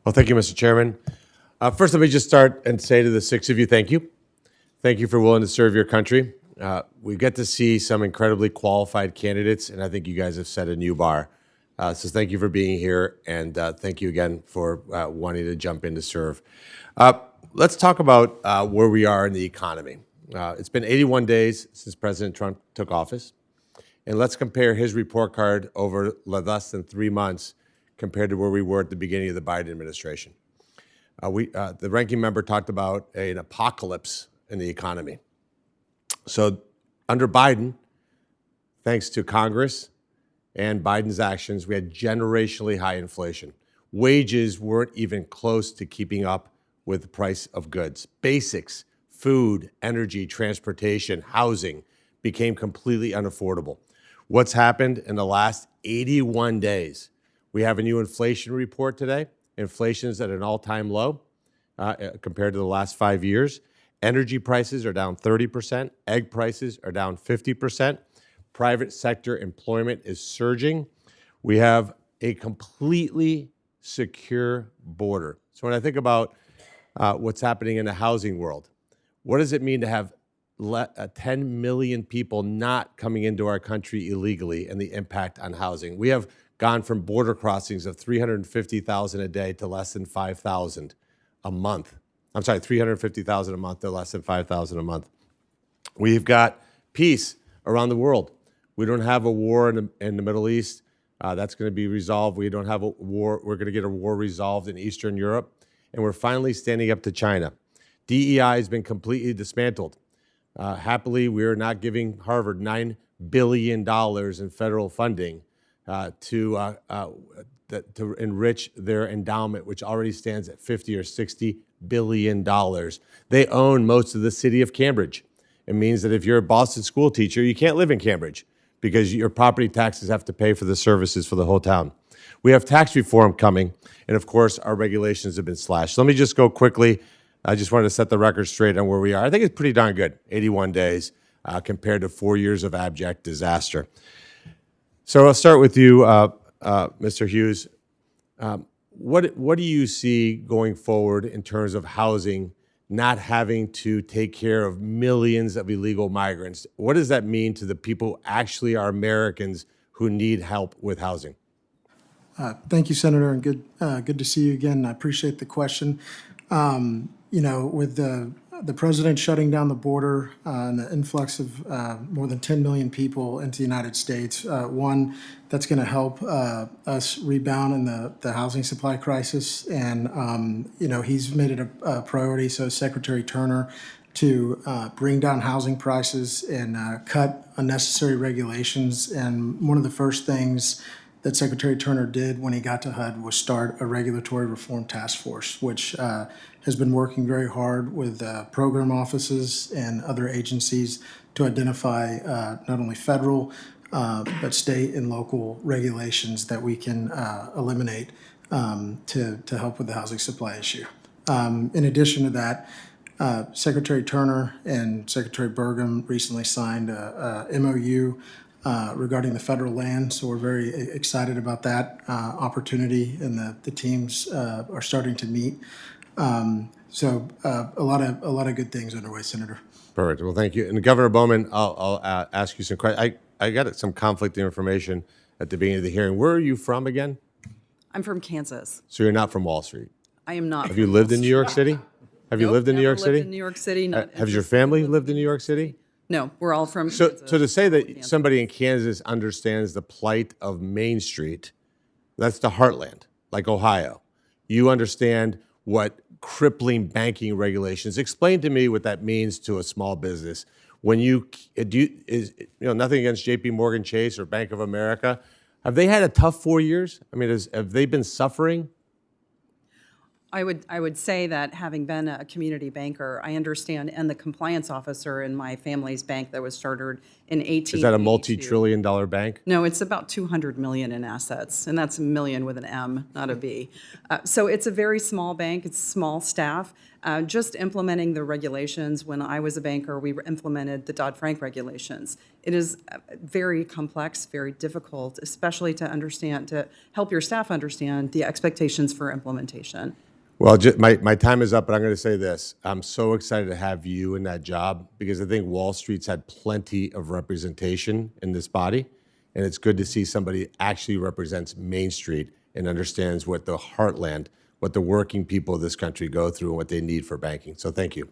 Well, thank you, Mr. Chairman. First, let me just start and say to the six of you, thank you. Thank you for willing to serve your country. We get to see some incredibly qualified candidates, and I think you guys have set a new bar. So thank you for being here, and thank you again for wanting to jump in to serve. Let's talk about where we are in the economy. It's been 81 days since President Trump took office, and let's compare his report card over less than 3 months compared to where we were at the beginning of the Biden administration. The ranking member talked about an apocalypse in the economy. So under Biden, thanks to Congress and Biden's actions, we had generationally high inflation. Wages weren't even close to keeping up with the price of goods. Basics, food, energy, transportation, housing became completely unaffordable. What's happened in the last 81 days? We have a new inflation report today. Inflation is at an all-time low compared to the last 5 years. Energy prices are down 30%. Egg prices are down 50%. Private sector employment is surging. We have a completely secure border. So when I think about what's happening in the housing world, what does it mean to have 10 million people not coming into our country illegally and the impact on housing? We have gone from border crossings of 350,000 a day to less than 5,000 a month. I'm sorry, 350,000 a month to less than 5,000 a month. We've got peace around the world. We don't have a war in the Middle East. That's going to be resolved. We don't have a war. We're going to get a war resolved in Eastern Europe. And we're finally standing up to China. DEI has been completely dismantled. Happily, we are not giving Harvard $9 billion in federal funding to enrich their endowment, which already stands at $50 or $60 billion. They own most of the city of Cambridge. It means that if you're a Boston school teacher, you can't live in Cambridge because your property taxes have to pay for the services for the whole town. We have tax reform coming, and of course, our regulations have been slashed. So let me just go quickly. I just wanted to set the record straight on where we are. I think it's pretty darn good, 81 days compared to 4 years of abject disaster. So I'll start with you, Mr. Hughes. What do you see going forward in terms of housing, not having to take care of millions of illegal migrants? What does that mean to the people who actually are Americans who need help with housing? Thank you, Senator, and good to see you again. I appreciate the question. With the president shutting down the border and the influx of more than 10 million people into the United States, one, that's going to help us rebound in the housing supply crisis. And, he's made it a priority, so Secretary Turner, to bring down housing prices and cut unnecessary regulations. And one of the first things that Secretary Turner did when he got to HUD was start a regulatory reform task force, which has been working very hard with program offices and other agencies to identify not only federal but state and local regulations that we can eliminate to help with the housing supply issue. In addition to that, Secretary Turner and Secretary Burgum recently signed a MOU regarding the federal land, so we're very excited about that opportunity, and the teams are starting to meet. So a lot of good things underway, Senator. Perfect. Well, thank you. And Governor Bowman, I'll ask you some questions. I got some conflicting information at the beginning of the hearing. Where are you from again? I'm from Kansas. So you're not from Wall Street? I am not. Have you lived in New York City? Have you lived in New York City? In New York City. Has your family lived in New York City? No, we're all from Kansas. So to say that somebody in Kansas understands the plight of Main Street, that's the heartland, like Ohio. You understand what crippling banking regulations. Explain to me what that means to a small business. When nothing against J.P. Morgan Chase or Bank of America, have they had a tough 4 years? I mean, have they been suffering? I would say that having been a community banker, I understand, and the compliance officer in my family's bank that was chartered in 1882. Is that a multi-trillion-dollar bank? No, it's about 200 million in assets, and that's a million with an M, not a B. So it's a very small bank. It's small staff. Just implementing the regulations, when I was a banker, we implemented the Dodd-Frank regulations. It is very complex, very difficult, especially to understand, to help your staff understand the expectations for implementation. Well, my time is up, but I'm going to say this. I'm so excited to have you in that job because I think Wall Street's had plenty of representation in this body, and it's good to see somebody actually represents Main Street and understands what the heartland, what the working people of this country go through and what they need for banking. So thank you.